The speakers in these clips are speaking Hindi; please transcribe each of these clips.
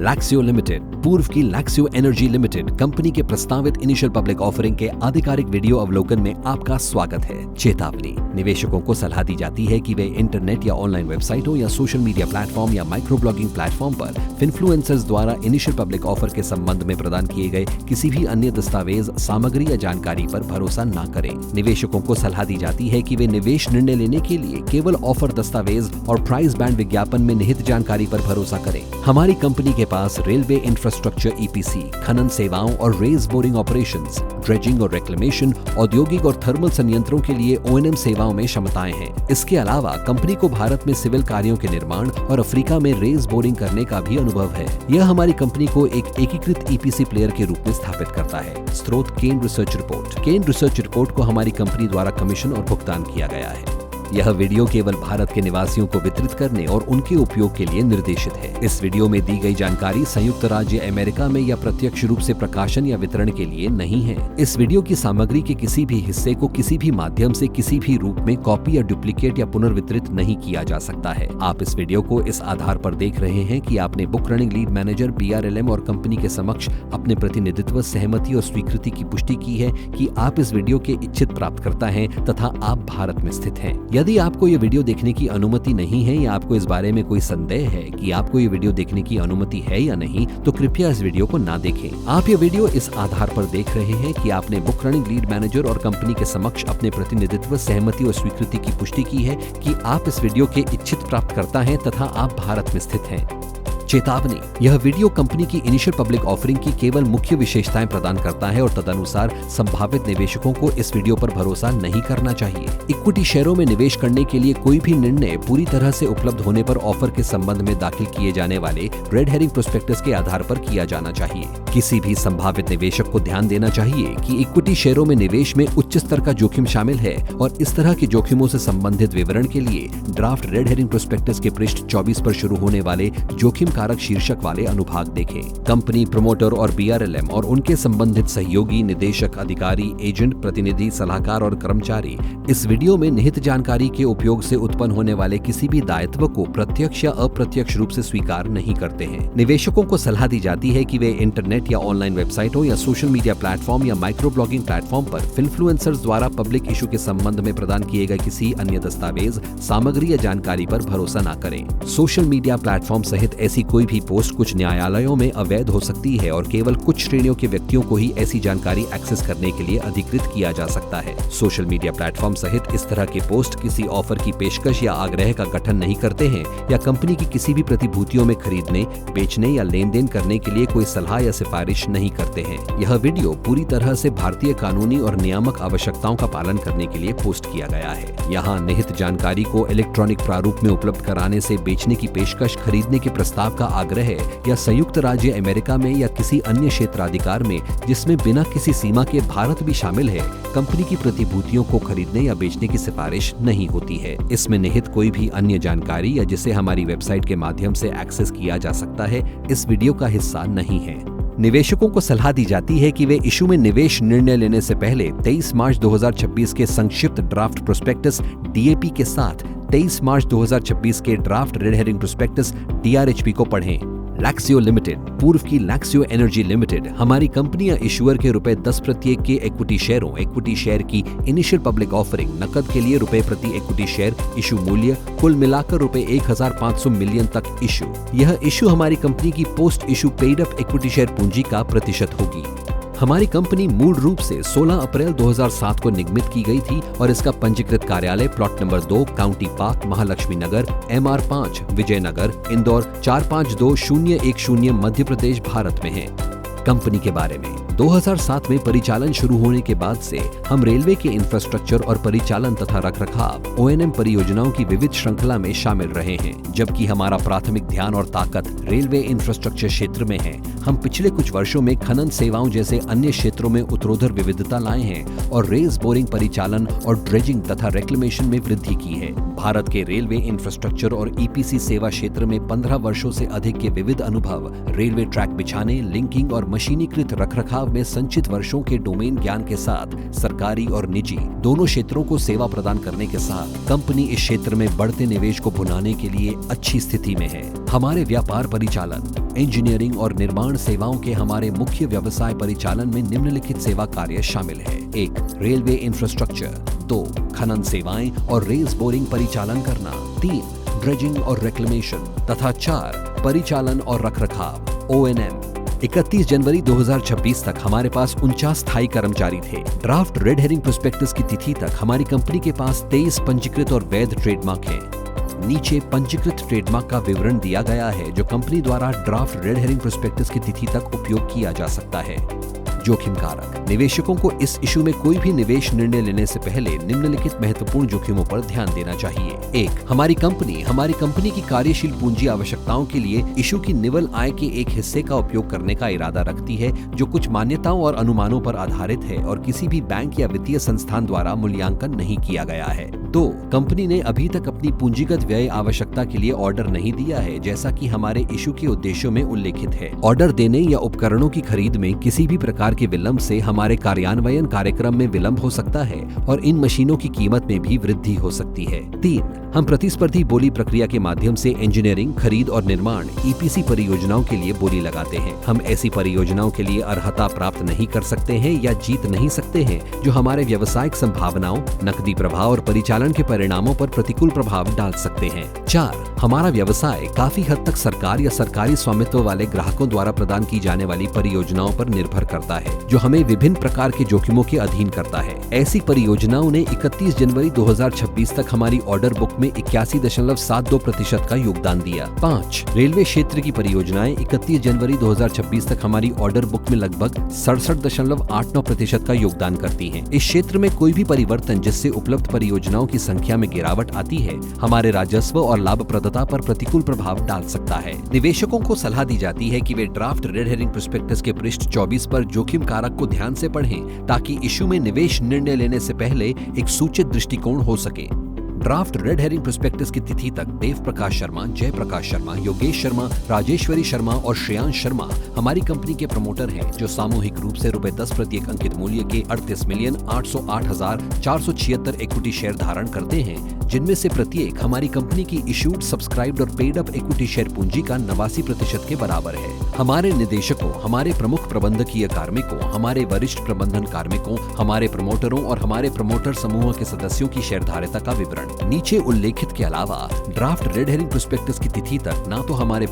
लैक्सियो लिमिटेड, पूर्व की लैक्सियो एनर्जी लिमिटेड कंपनी के प्रस्तावित इनिशियल पब्लिक ऑफरिंग के आधिकारिक वीडियो अवलोकन में आपका स्वागत है। चेतावनी, निवेशकों को सलाह दी जाती है कि वे इंटरनेट या ऑनलाइन वेबसाइटों या सोशल मीडिया प्लेटफॉर्म या माइक्रो ब्लॉगिंग प्लेटफॉर्म पर इन्फ्लुएंसर्स द्वारा इनिशियल पब्लिक ऑफर के संबंध में प्रदान किए गए किसी भी अन्य दस्तावेज, सामग्री या जानकारी पर भरोसा न करें। निवेशकों को सलाह दी जाती है कि वे निवेश निर्णय लेने के लिए केवल ऑफर दस्तावेज और प्राइस बैंड विज्ञापन में निहित जानकारी पर भरोसा करें। हमारी कंपनी के पास रेलवे इंफ्रास्ट्रक्चर ईपीसी, खनन सेवाओं और रेज बोरिंग ऑपरेशंस, ड्रेजिंग और रिक्लेमेशन, औद्योगिक और थर्मल संयंत्रों के लिए ओएनएम सेवाओं में क्षमताएं हैं। इसके अलावा कंपनी को भारत में सिविल कार्यों के निर्माण और अफ्रीका में रेज बोरिंग करने का भी अनुभव है। यह हमारी कंपनी को एक एकीकृत ईपीसी प्लेयर के रूप में स्थापित करता है। स्रोत केन रिसर्च रिपोर्ट। केन रिसर्च रिपोर्ट को हमारी कंपनी द्वारा कमीशन और भुगतान किया गया है। यह वीडियो केवल भारत के निवासियों को वितरित करने और उनके उपयोग के लिए निर्देशित है। इस वीडियो में दी गई जानकारी संयुक्त राज्य अमेरिका में या प्रत्यक्ष रूप से प्रकाशन या वितरण के लिए नहीं है। इस वीडियो की सामग्री के किसी भी हिस्से को किसी भी माध्यम से किसी भी रूप में कॉपी या डुप्लीकेट या पुनर्वितरित नहीं किया जा सकता है। आप इस वीडियो को इस आधार पर देख रहे हैं कि आपने book running lead manager BRLM और कंपनी के समक्ष अपने प्रतिनिधित्व, सहमति और स्वीकृति की पुष्टि की है कि आप इस वीडियो के इच्छित प्राप्तकर्ता हैं तथा आप भारत में स्थित हैं। यदि आपको ये वीडियो देखने की अनुमति नहीं है या आपको इस बारे में कोई संदेह है कि आपको ये वीडियो देखने की अनुमति है या नहीं, तो कृपया इस वीडियो को ना देखें। आप ये वीडियो इस आधार पर देख रहे हैं कि आपने बुक रनिंग लीड मैनेजर और कंपनी के समक्ष अपने प्रतिनिधित्व, सहमति और स्वीकृति की पुष्टि की है कि आप इस वीडियो के इच्छित प्राप्तकर्ता हैं तथा आप भारत में स्थित हैं। चेतावनी, यह वीडियो कंपनी की इनिशियल पब्लिक ऑफरिंग की केवल मुख्य विशेषताएं प्रदान करता है और तदनुसार संभावित निवेशकों को इस वीडियो पर भरोसा नहीं करना चाहिए। इक्विटी शेयरों में निवेश करने के लिए कोई भी निर्णय पूरी तरह से उपलब्ध होने पर ऑफर के संबंध में दाखिल किए जाने वाले रेड हेरिंग प्रोस्पेक्टस के आधार पर किया जाना चाहिए। किसी भी संभावित निवेशक को ध्यान देना चाहिए कि इक्विटी शेयरों में निवेश में उच्च स्तर का जोखिम शामिल है और इस तरह के जोखिमों से संबंधित विवरण के लिए ड्राफ्ट रेड हेरिंग प्रोस्पेक्टस के पृष्ठ 24 पर शुरू होने वाले जोखिम कारक शीर्षक वाले अनुभाग देखें। कंपनी, प्रमोटर और BRLM और उनके संबंधित सहयोगी, निदेशक, अधिकारी, एजेंट, प्रतिनिधि, सलाहकार और कर्मचारी इस वीडियो में निहित जानकारी के उपयोग से उत्पन्न होने वाले किसी भी दायित्व को प्रत्यक्ष या अप्रत्यक्ष रूप से स्वीकार नहीं करते हैं। निवेशकों को सलाह दी जाती है कि वे इंटरनेट या ऑनलाइन वेबसाइटों या सोशल मीडिया प्लेटफॉर्म या माइक्रो ब्लॉगिंग प्लेटफॉर्म पर इन्फ्लुएंसर्स द्वारा पब्लिक इशू के संबंध में प्रदान किए गए किसी अन्य दस्तावेज, सामग्री या जानकारी पर भरोसा न करें। सोशल मीडिया प्लेटफॉर्म सहित ऐसी कोई भी पोस्ट कुछ न्यायालयों में अवैध हो सकती है और केवल कुछ श्रेणियों के व्यक्तियों को ही ऐसी जानकारी एक्सेस करने के लिए अधिकृत किया जा सकता है। सोशल मीडिया प्लेटफॉर्म सहित इस तरह के पोस्ट किसी ऑफर की पेशकश या आग्रह का गठन नहीं करते हैं या कंपनी की किसी भी प्रतिभूतियों में खरीदने, बेचने या लेन देन करने के लिए कोई सलाह या सिफारिश नहीं करते हैं। यह वीडियो पूरी तरह से भारतीय कानूनी और नियामक आवश्यकताओं का पालन करने के लिए पोस्ट किया गया है। यहाँ निहित जानकारी को इलेक्ट्रॉनिक प्रारूप में उपलब्ध कराने से बेचने की पेशकश, खरीदने के प्रस्ताव का आग्रह या संयुक्त राज्य अमेरिका में या किसी अन्य क्षेत्राधिकार में जिसमें बिना किसी सीमा के भारत भी शामिल है, कंपनी की प्रतिभूतियों को खरीदने या बेचने की सिफारिश नहीं होती है। इसमें निहित कोई भी अन्य जानकारी या जिसे हमारी वेबसाइट के माध्यम से एक्सेस किया जा सकता है, इस वीडियो का हिस्सा नहीं है। निवेशकों को सलाह दी जाती है कि वे इशू में निवेश निर्णय लेने से पहले 23 मार्च 2026 के संक्षिप्त ड्राफ्ट प्रोस्पेक्टस DAP के साथ 23 मार्च 2026 के draft red herring prospectus DRHP को पढ़ें। लैक्सियो लिमिटेड, पूर्व की लैक्सियो एनर्जी लिमिटेड हमारी कंपनी या इशुअर के रुपए 10 प्रत्येक के इक्विटी शेयरों, इक्विटी शेयर की इनिशियल पब्लिक ऑफरिंग, नकद के लिए रुपए प्रति इक्विटी शेयर इशू मूल्य कुल मिलाकर रुपए 1500 मिलियन तक इशू। यह इशू हमारी कंपनी की post issue paid up equity share पूंजी का प्रतिशत होगी। हमारी कंपनी मूल रूप से 16 अप्रैल 2007 को निगमित की गई थी और इसका पंजीकृत कार्यालय plot number 2, County Park, Mahalakshmi Nagar, MR5, Vijaynagar, Indore 452010 Madhya Pradesh, Bharat में है। कंपनी के बारे में 2007 में परिचालन शुरू होने के बाद से हम रेलवे के इंफ्रास्ट्रक्चर और परिचालन तथा रखरखाव ONM परियोजनाओं की विविध श्रृंखला में शामिल रहे हैं। जबकि हमारा प्राथमिक ध्यान और ताकत रेलवे इंफ्रास्ट्रक्चर क्षेत्र में है, हम पिछले कुछ वर्षों में खनन सेवाओं जैसे अन्य क्षेत्रों में उत्तरोत्तर विविधता लाए हैं और रेज बोरिंग परिचालन और ड्रेजिंग तथा रिक्लेमेशन में वृद्धि की है। भारत के रेलवे इंफ्रास्ट्रक्चर और ईपीसी सेवा क्षेत्र में 15 वर्षों से अधिक के विविध अनुभव, रेलवे ट्रैक बिछाने, लिंकिंग और मशीनीकृत रखरखाव में संचित वर्षों के डोमेन ज्ञान के साथ सरकारी और निजी दोनों क्षेत्रों को सेवा प्रदान करने के साथ कंपनी इस क्षेत्र में बढ़ते निवेश को भुनाने के लिए अच्छी स्थिति में है। हमारे व्यापार परिचालन, इंजीनियरिंग और निर्माण सेवाओं के हमारे मुख्य व्यवसाय परिचालन में निम्नलिखित सेवा कार्य शामिल है। 1. Railway infrastructure. 2. खनन सेवाएं और रेल्स बोरिंग परिचालन करना। 3. ड्रेजिंग और रिक्लेमेशन तथा 4. परिचालन और रखरखाव ONM। 31 जनवरी 2026 तक हमारे पास 49 स्थायी कर्मचारी थे। ड्राफ्ट रेड हेरिंग प्रोस्पेक्टस की तिथि तक हमारी कंपनी के पास 23 पंजीकृत और वैध ट्रेडमार्क हैं। नीचे पंजीकृत ट्रेडमार्क का विवरण दिया गया है जो कंपनी द्वारा ड्राफ्ट रेड हेरिंग प्रोस्पेक्टस की तिथि तक उपयोग किया जा सकता है। जोखिम कारक। निवेशकों को इस इशू में कोई भी निवेश निर्णय लेने से पहले निम्नलिखित महत्वपूर्ण जोखिमों पर ध्यान देना चाहिए। 1. हमारी कंपनी की कार्यशील पूंजी आवश्यकताओं के लिए इशू की निवल आय के एक हिस्से का उपयोग करने का इरादा रखती है जो कुछ मान्यताओं और अनुमानों पर आधारित है और किसी भी बैंक या वित्तीय संस्थान द्वारा मूल्यांकन नहीं किया गया है। 2. कंपनी ने अभी तक अपनी पूंजीगत व्यय आवश्यकता के लिए ऑर्डर नहीं दिया है जैसा कि हमारे इशू के उद्देश्यों में उल्लेखित है। ऑर्डर देने या उपकरणों की खरीद में किसी भी प्रकार के विलंब से हमारे कार्यान्वयन कार्यक्रम में विलंब हो सकता है और इन मशीनों की कीमत में भी वृद्धि हो सकती है। 3. हम प्रतिस्पर्धी बोली प्रक्रिया के माध्यम से इंजीनियरिंग, खरीद और निर्माण EPC परियोजनाओं के लिए बोली लगाते हैं। हम ऐसी परियोजनाओं के लिए अर्हता प्राप्त नहीं कर सकते हैं या जीत नहीं सकते हैं जो हमारे व्यावसायिक संभावनाओं, नकदी प्रवाह और परिचालन के परिणामों पर प्रतिकूल प्रभाव डाल सकते हैं। 4. हमारा व्यवसाय काफी हद तक सरकार या सरकारी स्वामित्व वाले ग्राहकों द्वारा प्रदान की जाने वाली परियोजनाओं पर निर्भर करता है जो हमें विभिन्न प्रकार के जोखिमों के अधीन करता है। ऐसी परियोजनाओं ने 31 जनवरी 2026 तक हमारी ऑर्डर बुक में 81.72% का योगदान दिया। 5. रेलवे क्षेत्र की परियोजनाएं 31 जनवरी 2026 तक हमारी ऑर्डर बुक में लगभग 67.89% का योगदान करती हैं। इस क्षेत्र में कोई भी परिवर्तन जिससे उपलब्ध परियोजनाओं की संख्या में गिरावट आती है हमारे राजस्व और लाभप्रदता पर प्रतिकूल प्रभाव डाल सकता है। निवेशकों को सलाह दी जाती है कि वे ड्राफ्ट रेड हेरिंग प्रोस्पेक्टस के पृष्ठ 24 पर जोखिम कारक को ध्यान से पढ़ें ताकि इशू में निवेश निर्णय लेने से पहले एक सूचित दृष्टिकोण हो सके। ड्राफ्ट रेड हेरिंग प्रोस्पेक्टस की तिथि तक देव प्रकाश शर्मा, जय प्रकाश शर्मा, योगेश शर्मा, राजेश्वरी शर्मा और श्रेयांश शर्मा हमारी कंपनी के प्रमोटर हैं जो सामूहिक रूप से ₹10 प्रति अंकित मूल्य के 38,808,476 इक्विटी शेयर धारण करते हैं जिनमें से प्रत्येक हमारी कंपनी की इशूड, सब्सक्राइब्ड और पेड अप इक्विटी शेयर पूंजी का 89% के बराबर है। हमारे निदेशकों, हमारे प्रमुख प्रबंधकीय कार्मिकों, हमारे वरिष्ठ प्रबंधन कार्मिकों, हमारे प्रमोटरों और हमारे प्रमोटर समूह के सदस्यों की शेयरधारिता का विवरण। नीचे उल्लेखित के अलावा ड्राफ्ट रेड हेरिंग प्रोस्पेक्टस की तिथि तक ना तो हमारे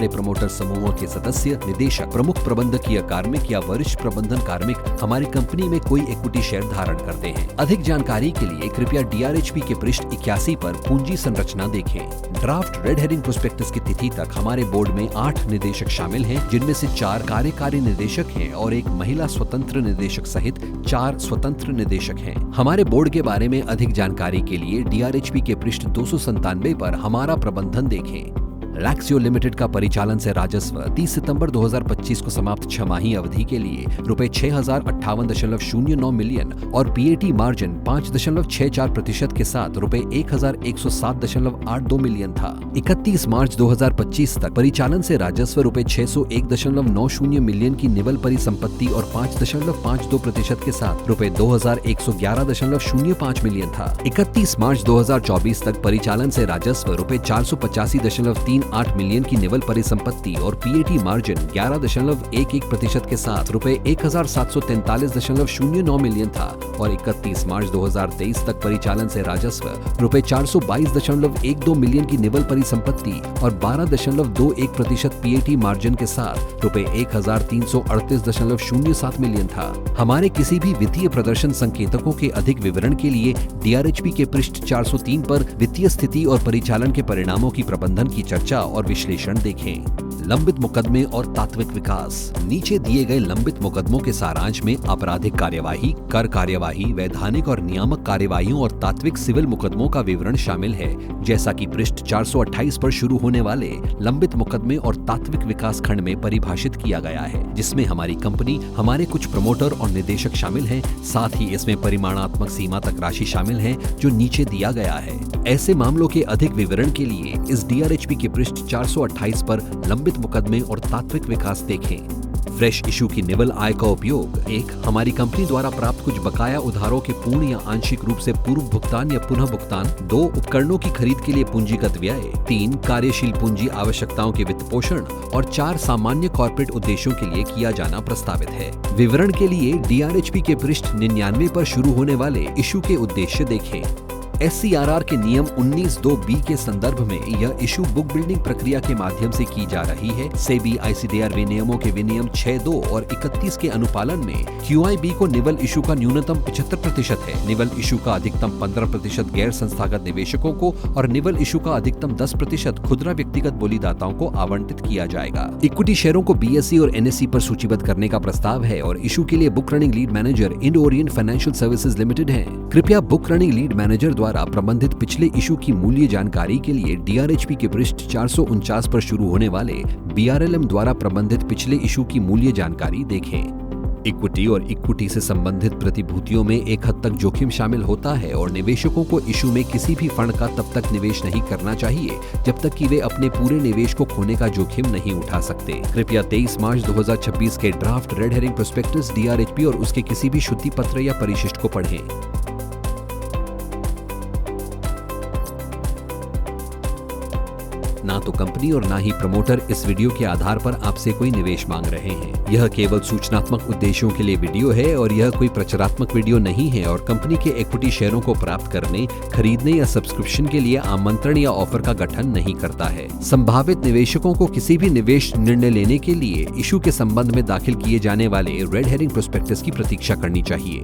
प्रमोटर समूह के सदस्य, निदेशक, प्रमुख प्रबंधकीय कार्मिक या वरिष्ठ प्रबंधन कार्मिक हमारी कंपनी में कोई इक्विटी शेयर धारण करते हैं। अधिक जानकारी के लिए कृपया DRHP के पृष्ठ 81 पर पूंजी संरचना देखें। ड्राफ्ट रेड हेरिंग प्रोस्पेक्टस की तिथि तक हमारे बोर्ड में 8 निदेशक शामिल हैं जिनमें से 4 कार्यकारी निदेशक हैं और एक महिला स्वतंत्र निदेशक सहित 4 स्वतंत्र निदेशक हैं। हमारे बोर्ड के बारे में अधिक जानकारी के लिए DRHP के पृष्ठ 297 पर हमारा प्रबंधन देखें। लैक्सियो लिमिटेड का परिचालन से राजस्व 30 सितंबर 2025 को समाप्त छमाही अवधि के लिए ₹6058.09 मिलियन और PAT मार्जिन 5.64% के साथ ₹1107.82 मिलियन था। 31 मार्च 2025 तक परिचालन से राजस्व ₹601.90 मिलियन की निवल परिसंपत्ति और 5.52% के साथ ₹2111.05 मिलियन था। 31 मार्च 2024 तक परिचालन से राजस्व ₹485.38 मिलियन की निवल परिसंपत्ति और PAT मार्जिन 11.11% के साथ ₹1743.09 मिलियन था और 31 मार्च 2023 तक परिचालन से राजस्व ₹422.12 मिलियन की निवल परिसंपत्ति और 12.21% PAT मार्जिन के साथ ₹1338.07 मिलियन था। हमारे किसी भी वित्तीय प्रदर्शन संकेतकों के अधिक विवरण के लिए DRHP के पृष्ठ 403 पर वित्तीय स्थिति और परिचालन के परिणामों की प्रबंधन की चर्चा और विश्लेषण देखें। लंबित मुकदमे और तात्विक विकास। नीचे दिए गए लंबित मुकदमों के सारांश में आपराधिक कार्यवाही, कर कार्यवाही, वैधानिक और नियामक कार्यवाहियों और तात्विक सिविल मुकदमों का विवरण शामिल है। जैसा कि पृष्ठ 428 पर शुरू होने वाले लंबित मुकदमे और तात्विक विकास खंड में परिभाषित किया गया है, जिसमें हमारी कंपनी, हमारे कुछ प्रमोटर और निदेशक शामिल हैं। साथ ही इसमें परिमाणात्मक सीमा तक राशि शामिल है जो नीचे दिया गया है। ऐसे मामलों के अधिक विवरण के लिए इस DRHP के पृष्ठ 428 पर लंबित मुकदमे और तात्विक विकास देखें। फ्रेश इशू की निवल आय का उपयोग। 1. हमारी कंपनी द्वारा प्राप्त कुछ बकाया उधारों के पूर्ण या आंशिक रूप से पूर्व भुगतान या पुनः भुगतान। 2. उपकरणों की खरीद के लिए पूंजीगत व्यय। 3. कार्यशील पूंजी आवश्यकताओं के वित्त पोषण। और 4. सामान्य कॉर्पोरेट उद्देश्यों के लिए किया जाना प्रस्तावित है। विवरण के लिए DRHP के पृष्ठ 99 पर शुरू होने वाले इशू के उद्देश्य देखें। SCRR के नियम 19(2)B के संदर्भ में यह इशू बुक बिल्डिंग प्रक्रिया के माध्यम से की जा रही है। सेबी ICDR विनियमों के विनियम 6(2) और 31 के अनुपालन में QIB को निवल इशू का न्यूनतम 75% है। निवल इशू का अधिकतम 15% गैर संस्थागत निवेशकों को और निवल इशू का अधिकतम 10% खुदरा व्यक्तिगत बोलीदाताओं को आवंटित किया जाएगा। इक्विटी शेयरों को BSE और NSE पर सूचीबद्ध करने का प्रस्ताव है और इशू के लिए book running lead manager Indo Orient financial services limited है। कृपया बुक रनिंग लीड मैनेजर द्वारा प्रबंधित पिछले इशू की मूल्य जानकारी के लिए DRHP के पृष्ठ 449 पर शुरू होने वाले BRLM द्वारा प्रबंधित पिछले इशू की मूल्य जानकारी देखें। इक्विटी और इक्विटी से संबंधित प्रतिभूतियों में एक हद तक जोखिम शामिल होता है और निवेशकों को इशू में किसी भी फंड का तब तक निवेश नहीं करना चाहिए जब तक कि वे अपने पूरे निवेश को खोने का जोखिम नहीं उठा सकते। कृपया 23 मार्च 2026 के draft red herring prospectus DRHP और उसके किसी भी शुद्धि पत्र या परिशिष्ट को पढ़ें। ना तो कंपनी और ना ही प्रमोटर इस वीडियो के आधार पर आपसे कोई निवेश मांग रहे हैं। यह केवल सूचनात्मक उद्देश्यों के लिए वीडियो है और यह कोई प्रचारात्मक वीडियो नहीं है और कंपनी के इक्विटी शेयरों को प्राप्त करने, खरीदने या सब्सक्रिप्शन के लिए आमंत्रण या ऑफर का गठन नहीं करता है। संभावित निवेशकों को किसी भी निवेश निर्णय लेने के लिए इशू के संबंध में दाखिल किए जाने वाले रेड हेरिंग प्रोस्पेक्टस की प्रतीक्षा करनी चाहिए।